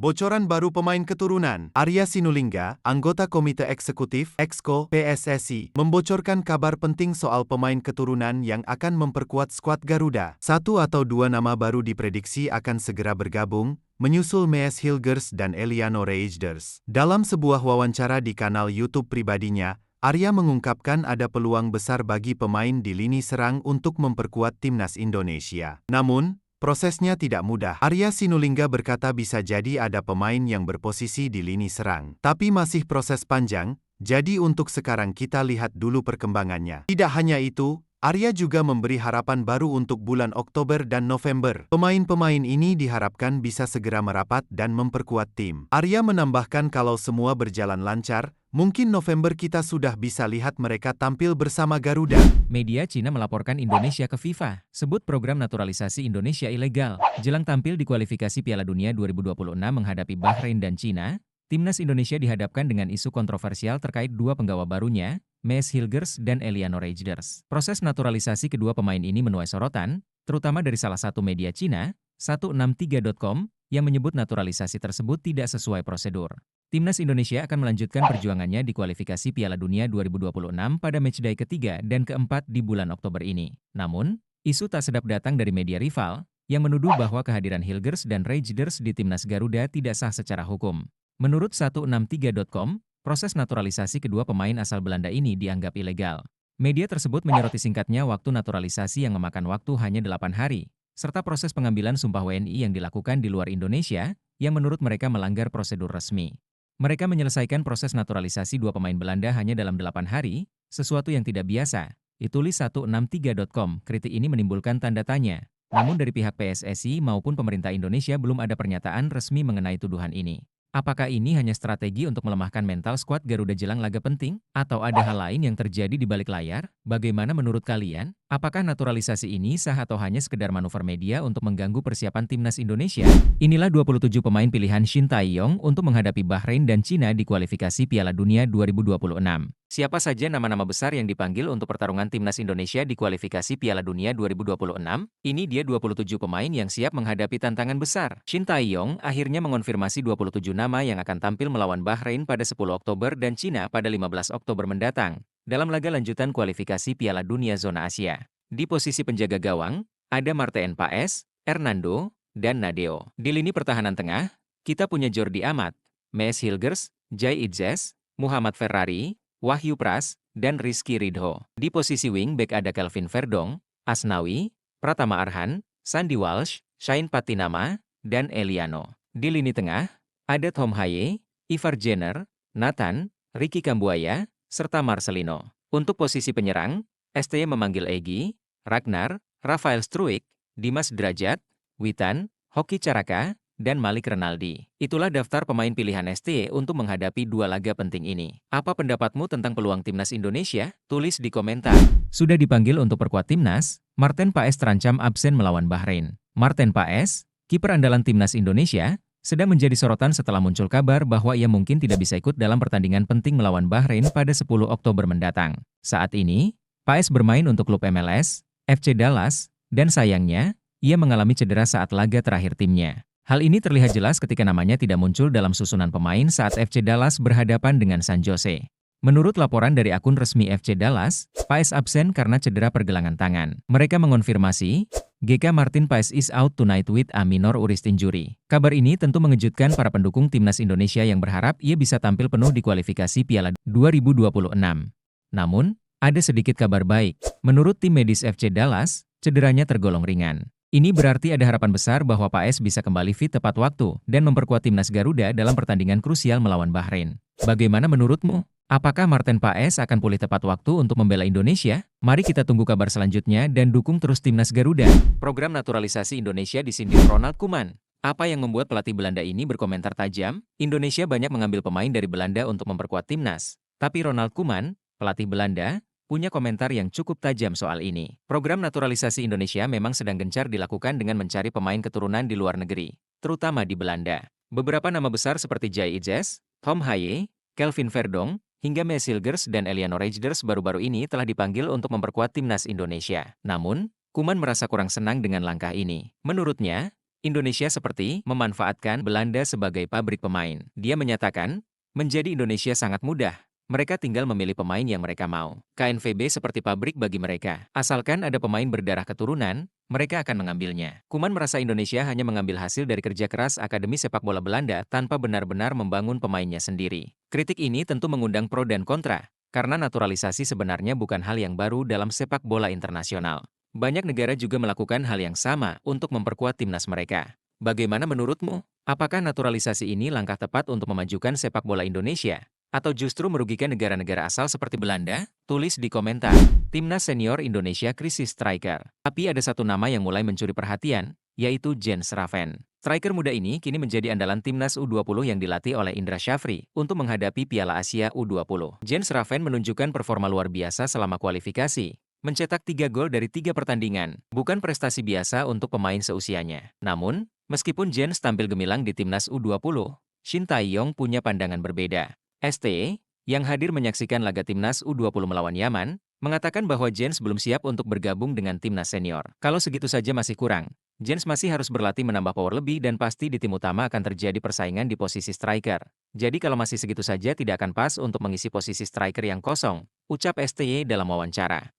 Bocoran baru pemain keturunan. Arya Sinulinga, anggota Komite Eksekutif (Exco) PSSI, membocorkan kabar penting soal pemain keturunan yang akan memperkuat skuad Garuda. Satu atau dua nama baru diprediksi akan segera bergabung, menyusul Mees Hilgers dan Eliano Reijnders. Dalam sebuah wawancara di kanal YouTube pribadinya, Arya mengungkapkan ada peluang besar bagi pemain di lini serang untuk memperkuat timnas Indonesia. Namun, prosesnya tidak mudah. Arya Sinulinga berkata bisa jadi ada pemain yang berposisi di lini serang. Tapi masih proses panjang, jadi untuk sekarang kita lihat dulu perkembangannya. Tidak hanya itu, Arya juga memberi harapan baru untuk bulan Oktober dan November. Pemain-pemain ini diharapkan bisa segera merapat dan memperkuat tim. Arya menambahkan kalau semua berjalan lancar, mungkin November kita sudah bisa lihat mereka tampil bersama Garuda. Media Cina melaporkan Indonesia ke FIFA, sebut program naturalisasi Indonesia ilegal. Jelang tampil di kualifikasi Piala Dunia 2026 menghadapi Bahrain dan Cina, timnas Indonesia dihadapkan dengan isu kontroversial terkait dua penggawa barunya, Mees Hilgers dan Eliano Reijnders. Proses naturalisasi kedua pemain ini menuai sorotan, terutama dari salah satu media Cina, 163.com, yang menyebut naturalisasi tersebut tidak sesuai prosedur. Timnas Indonesia akan melanjutkan perjuangannya di kualifikasi Piala Dunia 2026 pada matchday ketiga dan keempat di bulan Oktober ini. Namun, isu tak sedap datang dari media rival, yang menuduh bahwa kehadiran Hilgers dan Reijnders di timnas Garuda tidak sah secara hukum. Menurut 163.com, proses naturalisasi kedua pemain asal Belanda ini dianggap ilegal. Media tersebut menyoroti singkatnya waktu naturalisasi yang memakan waktu hanya 8 hari, serta proses pengambilan sumpah WNI yang dilakukan di luar Indonesia, yang menurut mereka melanggar prosedur resmi. Mereka menyelesaikan proses naturalisasi dua pemain Belanda hanya dalam 8 hari, sesuatu yang tidak biasa. Ditulis 163.com, kritik ini menimbulkan tanda tanya. Namun dari pihak PSSI maupun pemerintah Indonesia belum ada pernyataan resmi mengenai tuduhan ini. Apakah ini hanya strategi untuk melemahkan mental skuad Garuda jelang laga penting? Atau ada hal lain yang terjadi di balik layar? Bagaimana menurut kalian? Apakah naturalisasi ini sah atau hanya sekedar manuver media untuk mengganggu persiapan timnas Indonesia? Inilah 27 pemain pilihan Shin Tae-yong untuk menghadapi Bahrain dan Cina di kualifikasi Piala Dunia 2026. Siapa saja nama-nama besar yang dipanggil untuk pertarungan timnas Indonesia di kualifikasi Piala Dunia 2026? Ini dia 27 pemain yang siap menghadapi tantangan besar. Shin Tae-yong akhirnya mengonfirmasi 27 nama yang akan tampil melawan Bahrain pada 10 Oktober dan Cina pada 15 Oktober mendatang, dalam laga lanjutan kualifikasi Piala Dunia Zona Asia. Di posisi penjaga gawang, ada Marten Paes, Hernando, dan Nadeo. Di lini pertahanan tengah, kita punya Jordi Amat, Mees Hilgers, Jai Idzes, Muhammad Ferrari, Wahyu Pras, dan Rizky Ridho. Di posisi wing back ada Kelvin Verdong, Asnawi, Pratama Arhan, Sandy Walsh, Shain Patinama, dan Eliano. Di lini tengah, ada Tom Haye, Ivar Jenner, Nathan, Ricky Kambuaya, serta Marcelino. Untuk posisi penyerang, STY memanggil Egy, Ragnar, Rafael Struijk, Dimas Drajat, Witan, Hoki Caraka, dan Malik Renaldi. Itulah daftar pemain pilihan STY untuk menghadapi dua laga penting ini. Apa pendapatmu tentang peluang timnas Indonesia? Tulis di komentar. Sudah dipanggil untuk perkuat timnas, Marten Paes terancam absen melawan Bahrain. Marten Paes, kiper andalan timnas Indonesia, sedang menjadi sorotan setelah muncul kabar bahwa ia mungkin tidak bisa ikut dalam pertandingan penting melawan Bahrain pada 10 Oktober mendatang. Saat ini, Paes bermain untuk klub MLS, FC Dallas, dan sayangnya, ia mengalami cedera saat laga terakhir timnya. Hal ini terlihat jelas ketika namanya tidak muncul dalam susunan pemain saat FC Dallas berhadapan dengan San Jose. Menurut laporan dari akun resmi FC Dallas, Paes absen karena cedera pergelangan tangan. Mereka mengonfirmasi, GK Martin Paes is out tonight with a minor wrist injury. Kabar ini tentu mengejutkan para pendukung timnas Indonesia yang berharap ia bisa tampil penuh di kualifikasi Piala 2026. Namun, ada sedikit kabar baik. Menurut tim medis FC Dallas, cederanya tergolong ringan. Ini berarti ada harapan besar bahwa Paes bisa kembali fit tepat waktu dan memperkuat timnas Garuda dalam pertandingan krusial melawan Bahrain. Bagaimana menurutmu? Apakah Marten Paes akan pulih tepat waktu untuk membela Indonesia? Mari kita tunggu kabar selanjutnya dan dukung terus timnas Garuda. Program naturalisasi Indonesia disindir Ronald Koeman. Apa yang membuat pelatih Belanda ini berkomentar tajam? Indonesia banyak mengambil pemain dari Belanda untuk memperkuat timnas. Tapi Ronald Koeman, pelatih Belanda, punya komentar yang cukup tajam soal ini. Program naturalisasi Indonesia memang sedang gencar dilakukan dengan mencari pemain keturunan di luar negeri, terutama di Belanda. Beberapa nama besar seperti Jai Idzes, Tom Haye, Kelvin Verdong, hingga Mees Hilgers dan Eliano Reijnders baru-baru ini telah dipanggil untuk memperkuat timnas Indonesia. Namun, Koeman merasa kurang senang dengan langkah ini. Menurutnya, Indonesia seperti memanfaatkan Belanda sebagai pabrik pemain. Dia menyatakan, menjadi Indonesia sangat mudah. Mereka tinggal memilih pemain yang mereka mau. KNVB seperti pabrik bagi mereka. Asalkan ada pemain berdarah keturunan, mereka akan mengambilnya. Kuman merasa Indonesia hanya mengambil hasil dari kerja keras Akademi Sepak Bola Belanda tanpa benar-benar membangun pemainnya sendiri. Kritik ini tentu mengundang pro dan kontra, karena naturalisasi sebenarnya bukan hal yang baru dalam sepak bola internasional. Banyak negara juga melakukan hal yang sama untuk memperkuat timnas mereka. Bagaimana menurutmu? Apakah naturalisasi ini langkah tepat untuk memajukan sepak bola Indonesia? Atau justru merugikan negara-negara asal seperti Belanda? Tulis di komentar. Timnas senior Indonesia krisis striker. Tapi ada satu nama yang mulai mencuri perhatian, yaitu Jens Raven. Striker muda ini kini menjadi andalan timnas U20 yang dilatih oleh Indra Syafri untuk menghadapi Piala Asia U20. Jens Raven menunjukkan performa luar biasa selama kualifikasi, mencetak 3 gol dari 3 pertandingan. Bukan prestasi biasa untuk pemain seusianya. Namun, meskipun Jens tampil gemilang di timnas U20, Shin Tae-yong punya pandangan berbeda. ST, yang hadir menyaksikan laga timnas U20 melawan Yaman, mengatakan bahwa Jens belum siap untuk bergabung dengan timnas senior. Kalau segitu saja masih kurang, Jens masih harus berlatih menambah power lebih dan pasti di tim utama akan terjadi persaingan di posisi striker. Jadi kalau masih segitu saja tidak akan pas untuk mengisi posisi striker yang kosong, ucap STY dalam wawancara.